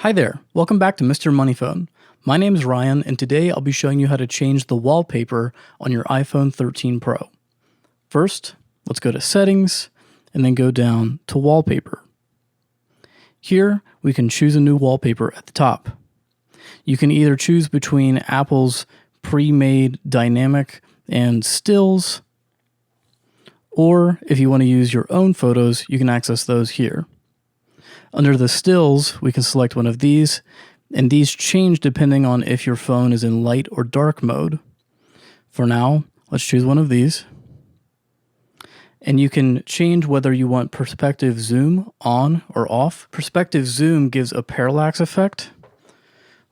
Hi there, welcome back to Mr. Moneyphone. My name is Ryan, and today I'll be showing you how to change the wallpaper on your iPhone 13 Pro. First, let's go to Settings, and then go down to Wallpaper. Here, we can choose a new wallpaper at the top. You can either choose between Apple's pre-made dynamic and stills, or if you want to use your own photos, you can access those here. Under the stills, we can select one of these, and these change depending on if your phone is in light or dark mode. For now, let's choose one of these. And you can change whether you want perspective zoom on or off. Perspective zoom gives a parallax effect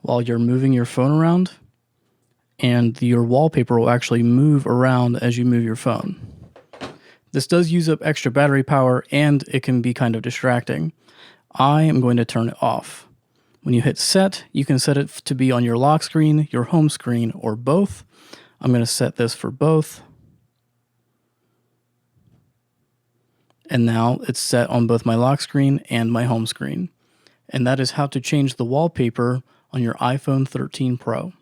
while you're moving your phone around, and your wallpaper will actually move around as you move your phone. This does use up extra battery power, and it can be kind of distracting. I am going to turn it off. When you hit set, you can set it to be on your lock screen, your home screen, or both. I'm going to set this for both. And now it's set on both my lock screen and my home screen. And that is how to change the wallpaper on your iPhone 13 Pro.